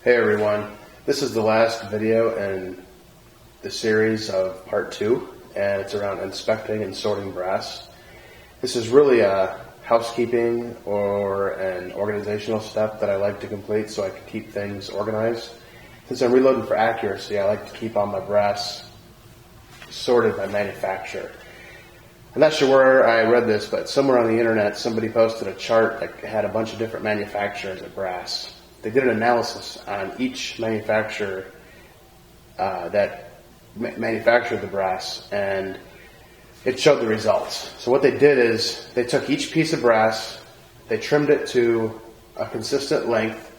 Hey everyone, this is the last video in the series of part 2, and it's around inspecting and sorting brass. This is really a housekeeping or an organizational step that I like to complete so I can keep things organized. Since I'm reloading for accuracy, I like to keep all my brass sorted by manufacturer. I'm not sure where I read this, but somewhere on the internet somebody posted a chart that had a bunch of different manufacturers of brass. They did an analysis on each manufacturer that manufactured the brass, and it showed the results. So what they did is they took each piece of brass, they trimmed it to a consistent length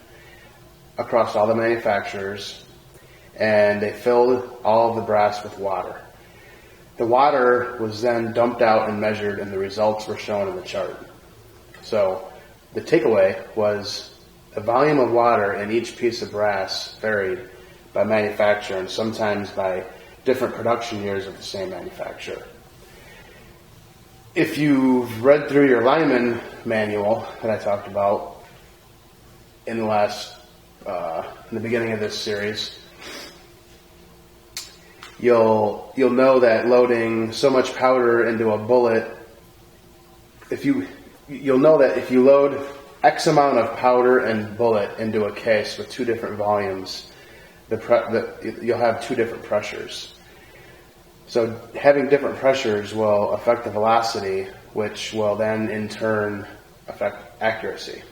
across all the manufacturers, and they filled all of the brass with water. The water was then dumped out and measured, and the results were shown in the chart. So the takeaway was the volume of water in each piece of brass varied by manufacturer and sometimes by different production years of the same manufacturer. If you've read through your lineman manual that I talked about in the beginning of this series, you'll know that loading so much powder into a bullet, you'll know that if you load X amount of powder and bullet into a case with two different volumes, you'll have two different pressures. So having different pressures will affect the velocity, which will then in turn affect accuracy.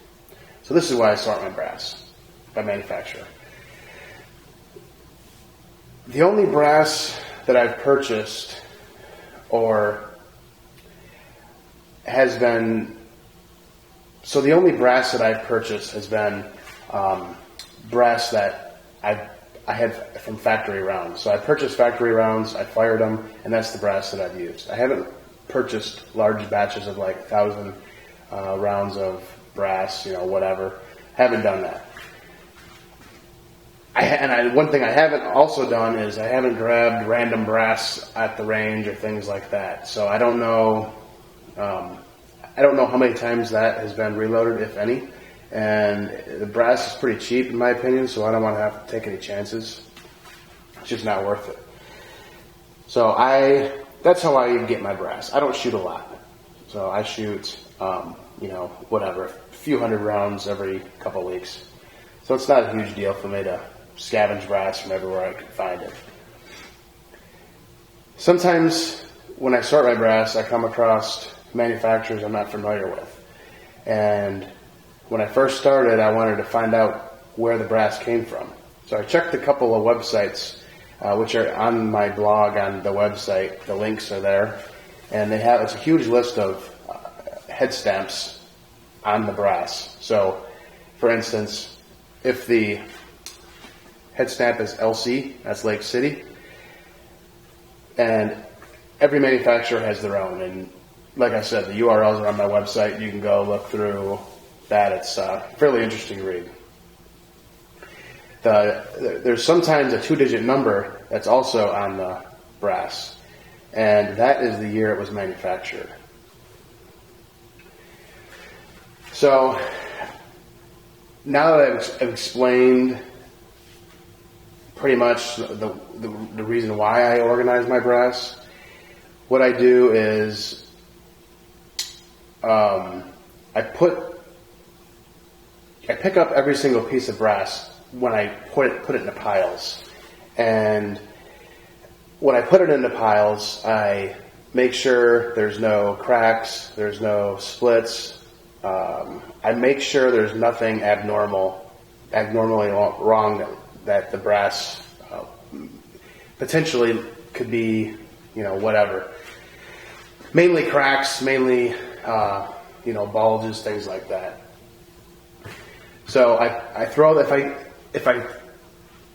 So this is why I sort my brass by manufacturer. The only brass that I've purchased the only brass that I've purchased has been brass that I had from factory rounds. So I purchased factory rounds, I fired them, and that's the brass that I've used. I haven't purchased large batches of like 1,000 rounds of brass, whatever. Haven't done that. One thing I haven't also done is I haven't grabbed random brass at the range or things like that. So I don't know how many times that has been reloaded, if any. And the brass is pretty cheap in my opinion, so I don't want to have to take any chances. It's just not worth it. So that's how I get my brass. I don't shoot a lot. So I shoot, a few hundred rounds every couple of weeks. So it's not a huge deal for me to scavenge brass from everywhere I can find it. Sometimes when I sort my brass, I come across manufacturers I'm not familiar with. And when I first started, I wanted to find out where the brass came from. So I checked a couple of websites, which are on my blog on the website. The links are there. And it's a huge list of head stamps on the brass. So, for instance, if the head stamp is LC, that's Lake City, and every manufacturer has their own. And like I said, the URLs are on my website. You can go look through that. It's a fairly interesting read. There's sometimes a 2-digit number that's also on the brass, and that is the year it was manufactured. So now that I've explained pretty much the reason why I organize my brass, what I do is I pick up every single piece of brass when I put it into piles. And when I put it into piles, I make sure there's no cracks, there's no splits. I make sure there's nothing abnormally wrong that the brass potentially could be, whatever. Mainly cracks, mainly bulges, things like that. So if I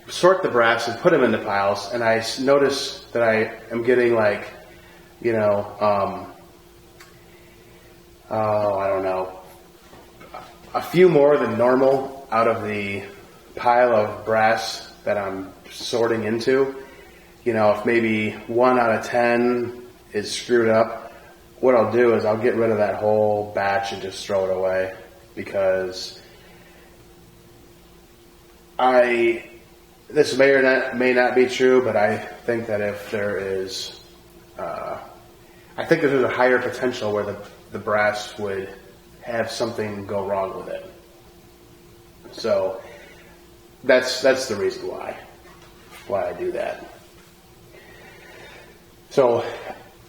sort the brass and put them into piles, and I notice that I am getting a few more than normal out of the pile of brass that I'm sorting into. If maybe 1 out of 10 is screwed up, what I'll do is I'll get rid of that whole batch and just throw it away, because This may or may not be true, but I think that if there is, I think that there's a higher potential where the brass would have something go wrong with it. So that's the reason why I do that. So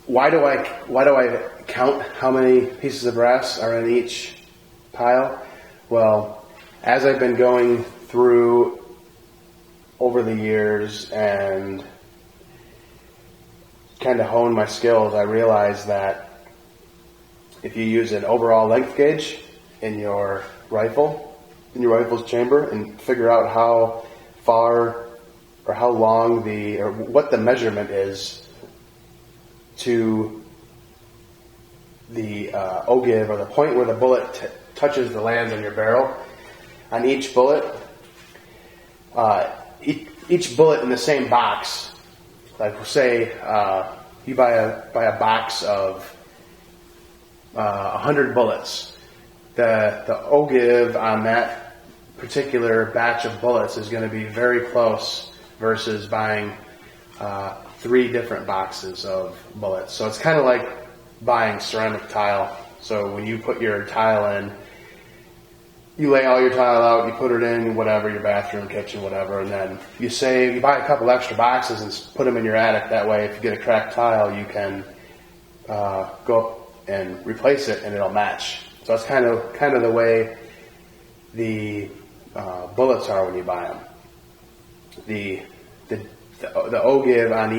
why do I count how many pieces of brass are in each pile? Well, as I've been going through over the years and kind of hone my skills, I realized that if you use an overall length gauge in your rifle's chamber, and figure out how far or how long or what the measurement is to the ogive, or the point where the bullet touches the land in your barrel, on each bullet, each bullet in the same box, like say you buy a box of 100 bullets, the ogive on that particular batch of bullets is going to be very close versus buying 3 different boxes of bullets. So it's kind of like buying ceramic tile. So when you put your tile in, you lay all your tile out, you put it in whatever, your bathroom, kitchen, whatever, and then you buy a couple extra boxes and put them in your attic. That way, if you get a cracked tile, you can go and replace it, and it'll match. So that's kind of the way the bullets are when you buy them. The ogive on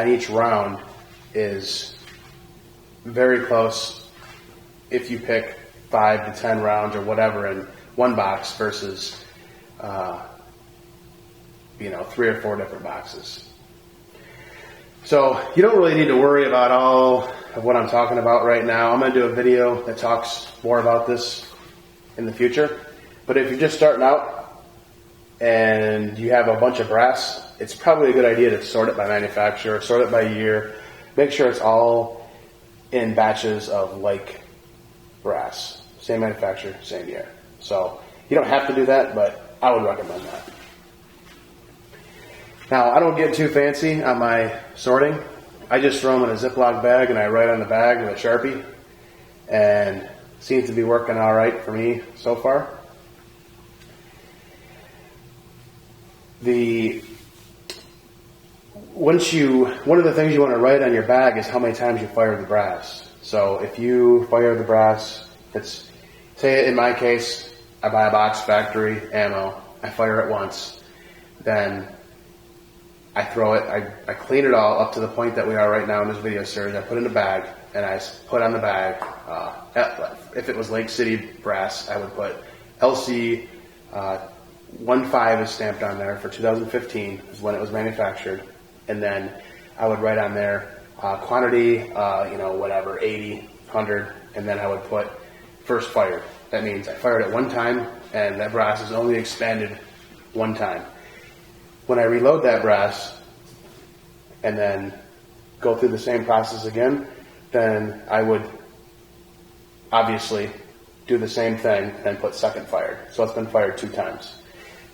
each round is very close if you pick 5 to 10 rounds or whatever in one box versus 3 or 4 different boxes. So you don't really need to worry about all of what I'm talking about right now. I'm going to do a video that talks more about this in the future. But if you're just starting out and you have a bunch of brass, it's probably a good idea to sort it by manufacturer, sort it by year, make sure it's all in batches of like brass. Same manufacturer, same year. So you don't have to do that, but I would recommend that. Now, I don't get too fancy on my sorting. I just throw them in a Ziploc bag and I write on the bag with a Sharpie, and it seems to be working all right for me so far. One of the things you want to write on your bag is how many times you fire the brass. So if you fire the brass, say in my case, I buy a box factory ammo, I fire it once, then I throw it, I clean it all up to the point that we are right now in this video series. I put it in a bag, and I put on the bag, if it was Lake City brass, I would put LC 15 is stamped on there for 2015 is when it was manufactured. And then I would write on there quantity, 80, 100, and then I would put first fired. That means I fired it one time, and that brass is only expanded one time. When I reload that brass and then go through the same process again, then I would obviously do the same thing and put second fired. So it's been fired 2 times.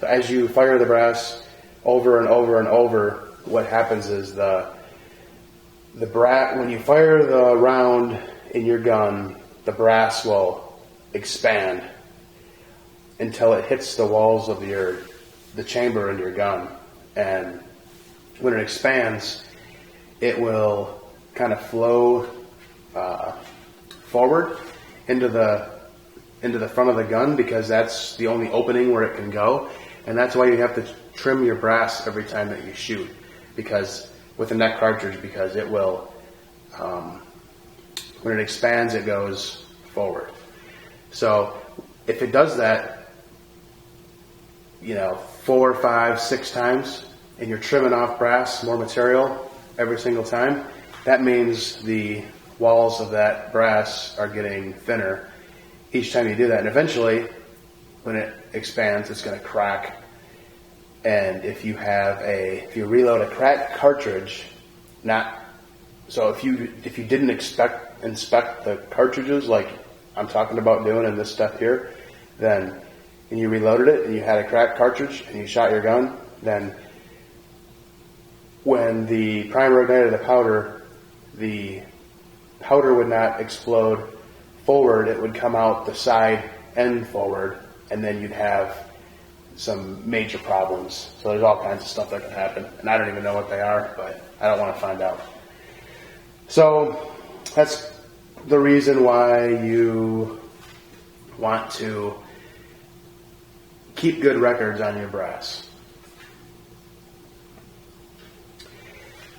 So as you fire the brass over and over and over, what happens is when you fire the round in your gun, the brass will expand until it hits the walls of the chamber in your gun. And when it expands, it will kind of flow forward into the front of the gun, because that's the only opening where it can go. And that's why you have to trim your brass every time that you shoot, because with a neck cartridge, because it will, when it expands, it goes forward. So if it does that, 4, 5, 6 times, and you're trimming off brass, more material every single time, that means the walls of that brass are getting thinner each time you do that. And eventually, when it expands, it's going to crack. And if you reload a cracked cartridge, if you didn't inspect the cartridges like I'm talking about doing in this step here, then and you reloaded it and you had a cracked cartridge and you shot your gun, then when the primer ignited the powder would not explode forward, it would come out the side end forward, and then you'd have some major problems. So there's all kinds of stuff that can happen, and I don't even know what they are, but I don't want to find out. So that's the reason why you want to keep good records on your brass.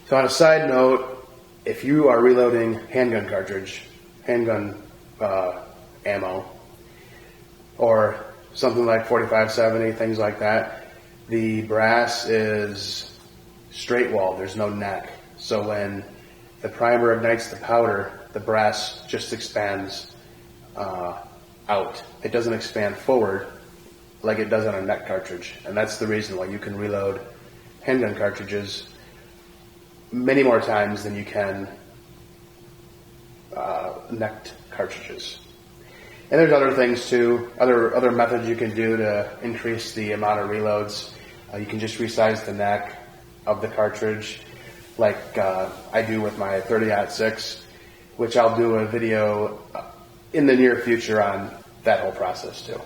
So on a side note, if you are reloading handgun ammo, or something like 45-70, things like that, the brass is straight walled, there's no neck. So when the primer ignites the powder, the brass just expands out. It doesn't expand forward like it does on a neck cartridge. And that's the reason why you can reload handgun cartridges many more times than you can necked cartridges. And there's other things too, other methods you can do to increase the amount of reloads. You can just resize the neck of the cartridge, like I do with my 30-06, which I'll do a video in the near future on that whole process too.